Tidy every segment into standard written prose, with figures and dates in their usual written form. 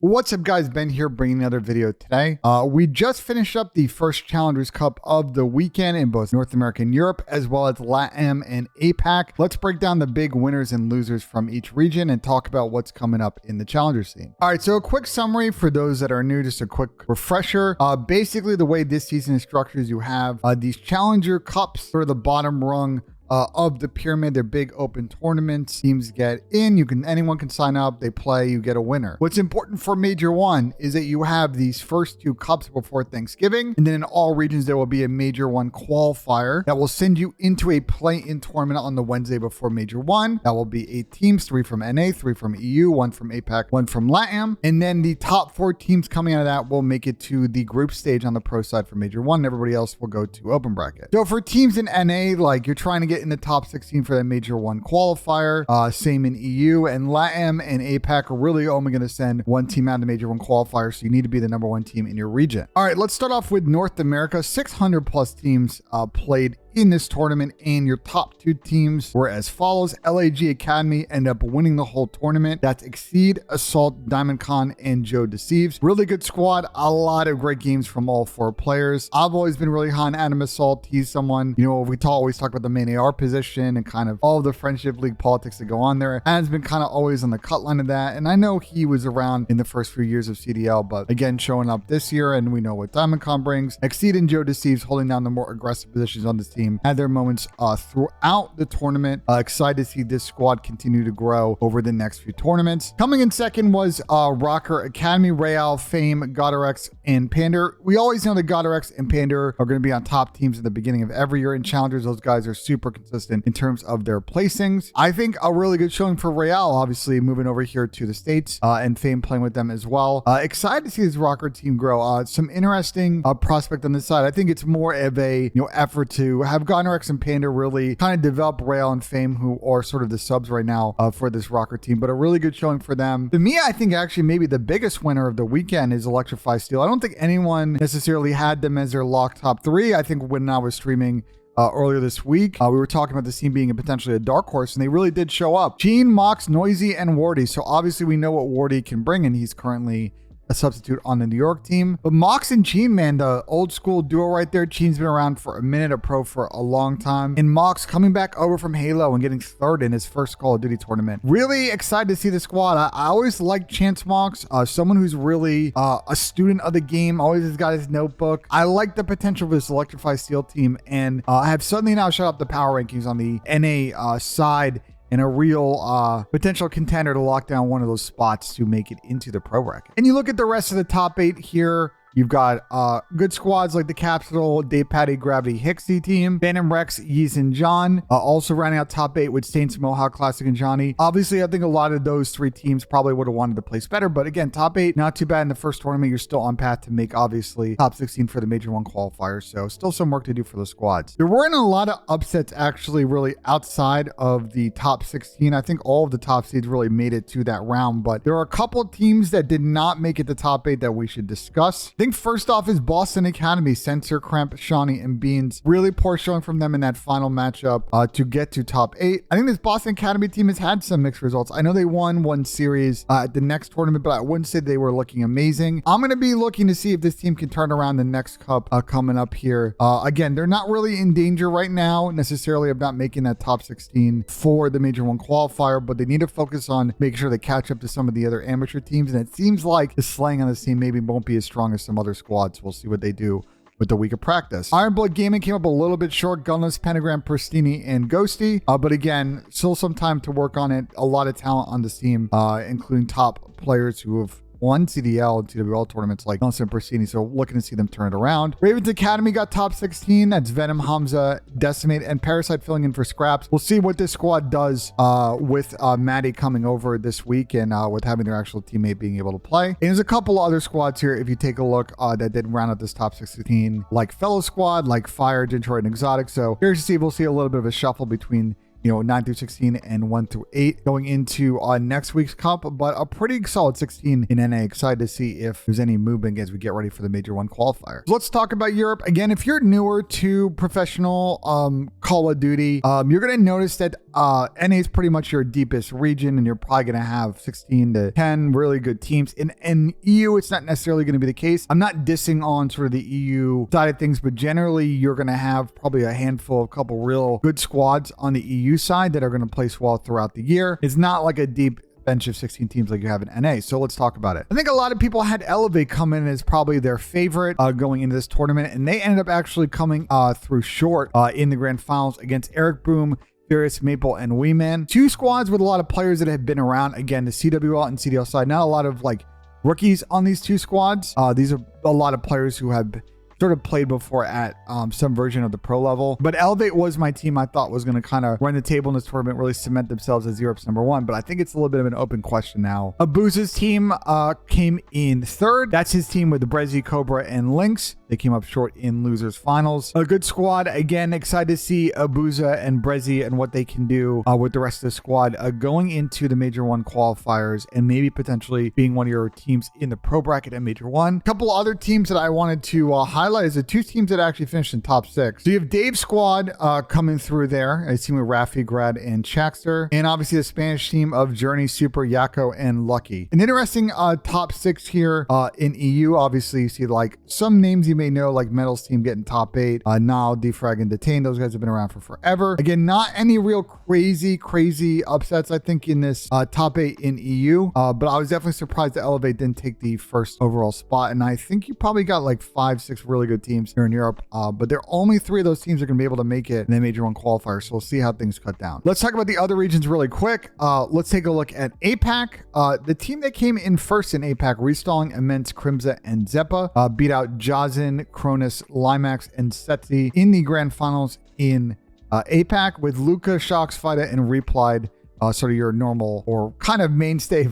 What's up, guys? Ben here bringing another video today. We just finished up the first Challengers Cup of the weekend in both North America and Europe, as well as LATAM and APAC. Let's break down the big winners and losers from each region and talk about what's coming up in the Challenger scene. All right, so a quick summary for those that are new, just a quick refresher. Basically, the way this season is structured is you have these Challenger Cups for the bottom rung of the pyramid. They're big open tournaments. Teams get in. Anyone can sign up. They play. You get a winner. What's important for Major 1 is that you have these first two cups before Thanksgiving, and then in all regions there will be a Major 1 qualifier that will send you into a play-in tournament on the Wednesday before Major 1. That will be 8 teams, 3 from NA, 3 from EU, 1 from APAC, 1 from LATAM, and then the top 4 teams coming out of that will make it to the group stage on the pro side for Major 1, and everybody else will go to open bracket. So for teams in NA, like you're trying to get in the top 16 for that Major 1 qualifier. Same in EU, and LATAM and APAC are really only going to send one team out of the Major 1 qualifier, so you need to be the number 1 team in your region. All right, let's start off with North America. 600 plus teams played in this tournament, and your top 2 teams were as follows. LAG Academy ended up winning the whole tournament. That's Exceed, Assault, Diamond Con, and Joe Deceives. Really good squad. A lot of great games from all 4 players. I've always been really high on Adam Assault. He's someone, we always talk about the main AR position and kind of all of the friendship league politics that go on there. Adam's been kind of always on the cut line of that, and I know he was around in the first few years of CDL, but again, showing up this year, and we know what Diamond Con brings. Exceed and Joe Deceives holding down the more aggressive positions on this team had their moments throughout the tournament. Excited to see this squad continue to grow over the next few tournaments. Coming in second was Rocker Academy, Real, Fame, Godorex, and Pander. We always know that Godorex and Pander are going to be on top teams at the beginning of every year in Challengers. Those guys are super consistent in terms of their placings. I think a really good showing for Real, obviously moving over here to the States, and Fame playing with them as well. Excited to see this Rocker team grow. Some interesting prospect on this side. I think it's more of a effort to have Godorex and Panda really kind of develop Rail and Fame, who are sort of the subs right now for this Rocker team, but a really good showing for them. To me, I think actually maybe the biggest winner of the weekend is Electrify Steel. I don't think anyone necessarily had them as their lock top 3. I think when I was streaming earlier this week, we were talking about this team being potentially a dark horse, and they really did show up. Gene, Mox, Noisy, and Wardy. So obviously we know what Wardy can bring, and he's currently a substitute on the New York team. But Mox and Gene, man, the old school duo right there. Gene's been around for a minute, a pro for a long time. And Mox coming back over from Halo and getting third in his first Call of Duty tournament. Really excited to see the squad. I always liked Chance Mox, someone who's really a student of the game, always has got his notebook. I like the potential of this Electrify Steel team, and I have suddenly now shut up the power rankings on the NA side, and a real potential contender to lock down one of those spots to make it into the pro bracket. And you look at the rest of the top 8 here. You've got good squads like the Capsule, Dave Patty, Gravity, Hixie team, Phantom Rex, Yeez, and John. Also rounding out top 8 with Saints, Mohawk, Classic, and Johnny. Obviously, I think a lot of those 3 teams probably would have wanted to place better. But again, top 8, not too bad in the first tournament. You're still on path to make, obviously, top 16 for the Major 1 qualifiers. So still some work to do for the squads. There weren't a lot of upsets actually really outside of the top 16. I think all of the top seeds really made it to that round. But there are a couple of teams that did not make it to top 8 that we should discuss. I think first off is Boston Academy, Sensor, Cramp, Shawnee, and Beans. Really poor showing from them in that final matchup to get to top 8. I think this Boston Academy team has had some mixed results. I know they won one series at the next tournament, but I wouldn't say they were looking amazing. I'm going to be looking to see if this team can turn around the next cup coming up here. Again, they're not really in danger right now necessarily of not making that top 16 for the Major 1 qualifier, but they need to focus on making sure they catch up to some of the other amateur teams, and it seems like the slang on this team maybe won't be as strong as some other squads. We'll see what they do with the week of practice. Ironblood Gaming came up a little bit short. Gunless, Pentagram, Pristini, and Ghosty. But again, still some time to work on it. A lot of talent on this team, including top players who have won CDL and CWL tournaments like Nelson and Persini, so looking to see them turn it around. Ravens Academy got top 16. That's Venom, Hamza, Decimate, and Parasite filling in for Scraps. We'll see what this squad does with Maddie coming over this week and with having their actual teammate being able to play. And there's a couple other squads here, if you take a look, that did round out this top 16, like Fellow Squad, like Fire, Detroit, and Exotic. So here's to see, we'll see a little bit of a shuffle between 9 through 16 and 1 through 8 going into next week's cup, but a pretty solid 16 in NA. Excited to see if there's any movement as we get ready for the Major 1 qualifier. So let's talk about Europe. Again, if you're newer to professional Call of Duty, you're going to notice that NA is pretty much your deepest region, and you're probably going to have 16 to 10 really good teams. In EU, it's not necessarily going to be the case. I'm not dissing on sort of the EU side of things, but generally you're going to have probably a handful of couple real good squads on the EU side that are going to place well throughout the year. It's not like a deep bench of 16 teams like you have in NA. So let's talk about it. I think a lot of people had Elevate come in as probably their favorite going into this tournament, and they ended up actually coming through short in the grand finals against Eric Boom, Furious, Maple, and Weeman. Two squads with a lot of players that have been around. Again, the CWL and CDL side, not a lot of like rookies on these two squads. These are a lot of players who have sort of played before at some version of the pro level. But Elevate was my team I thought was going to kind of run the table in this tournament, really cement themselves as Europe's #1. But I think it's a little bit of an open question now. Abuza's team came in third. That's his team with the Brezzy, Cobra, and Lynx. They came up short in losers finals. A good squad. Again, excited to see Abuza and Brezzy and what they can do with the rest of the squad going into the Major 1 qualifiers and maybe potentially being one of your teams in the pro bracket at Major 1. A couple other teams that I wanted to highlight is the two teams that actually finished in top 6. So you have Dave's squad coming through there. A team with Rafi, Grad, and Chaxter. And obviously the Spanish team of Journey, Super, Yako, and Lucky. An interesting top 6 here in EU. Obviously you see like some names you may know, like Metal's team getting top 8. Nile, Defrag, and Detain. Those guys have been around for forever. Again, not any real crazy upsets, I think, in this top 8 in EU. But I was definitely surprised that Elevate didn't take the first overall spot. And I think you probably got like 5-6 really good teams here in Europe. But there are only 3 of those teams that are going to be able to make it in the Major 1 qualifier. So we'll see how things cut down. Let's talk about the other regions really quick. Let's take a look at APAC. The team that came in first in APAC, Restalling, Immense, Crimza, and Zeppa, beat out Jazin, Cronus, Limax, and Setzi in the grand finals in APAC, with Luca, Shocks, Fida, and Replied, sort of your normal or kind of mainstay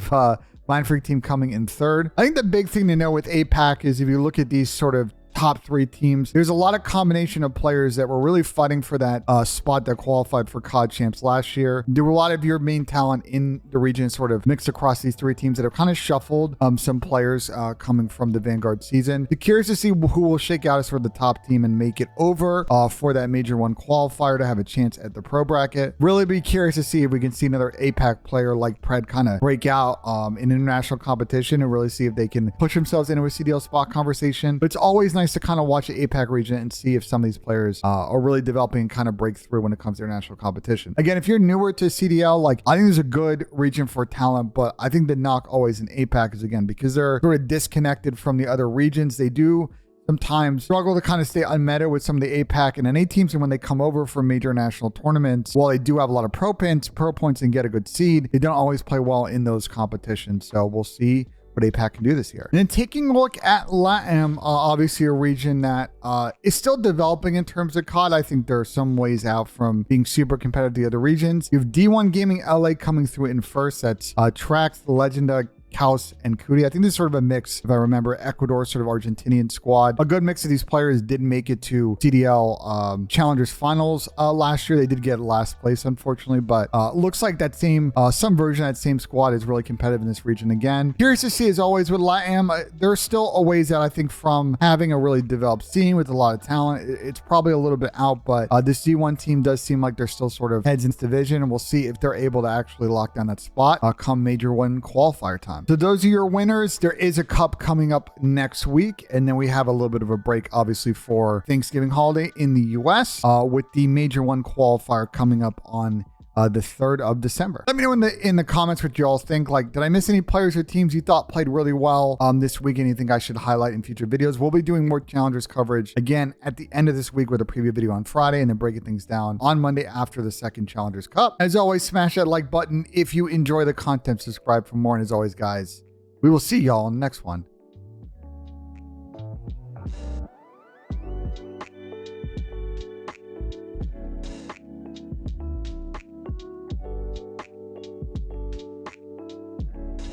Mind Freak team coming in third. I think the big thing to know with APAC is if you look at these sort of top 3 teams, there's a lot of combination of players that were really fighting for that spot that qualified for COD champs last year. There were a lot of your main talent in the region sort of mixed across these 3 teams that have kind of shuffled some players coming from the Vanguard season. You're curious to see who will shake out as sort of the top team and make it over for that Major 1 qualifier to have a chance at the pro bracket. Really be curious to see if we can see another APAC player like Pred kind of break out in international competition and really see if they can push themselves into a CDL spot conversation. But it's always nice to kind of watch the APAC region and see if some of these players are really developing and kind of break through when it comes to international competition. Again, if you're newer to CDL, like I think there's a good region for talent, but I think the knock always in APAC is, again, because they're sort of disconnected from the other regions, they do sometimes struggle to kind of stay unmeta with some of the APAC and NA teams. And when they come over for major national tournaments, while they do have a lot of pro points and get a good seed, they don't always play well in those competitions. So we'll see what APAC can do this year. And then taking a look at LATAM, obviously a region that is still developing in terms of COD. I think there are some ways out from being super competitive to the other regions. You have D1 Gaming LA coming through in first. That's Trax, Legenda, Kaus, and Kuti. I think this is sort of a mix, if I remember, Ecuador, sort of Argentinian squad. A good mix of these players did make it to CDL Challengers finals last year. They did get last place, unfortunately, but looks like that same, some version of that same squad is really competitive in this region again. Curious to see, as always, with LATAM, there's still a ways out, I think, from having a really developed scene with a lot of talent. It's probably a little bit out, but this D1 team does seem like they're still sort of heads into division, and we'll see if they're able to actually lock down that spot come Major 1 qualifier time. So those are your winners. There is a cup coming up next week, and then we have a little bit of a break, obviously, for Thanksgiving holiday in the US, with the Major 1 qualifier coming up on the 3rd of December. Let me know in the comments what you all think. Like, did I miss any players or teams you thought played really well this week? Anything I should highlight in future videos? We'll be doing more Challengers coverage again at the end of this week with a preview video on Friday, and then breaking things down on Monday after the 2nd Challengers Cup. As always, smash that like button if you enjoy the content. Subscribe for more, and as always, guys, we will see y'all in the next one.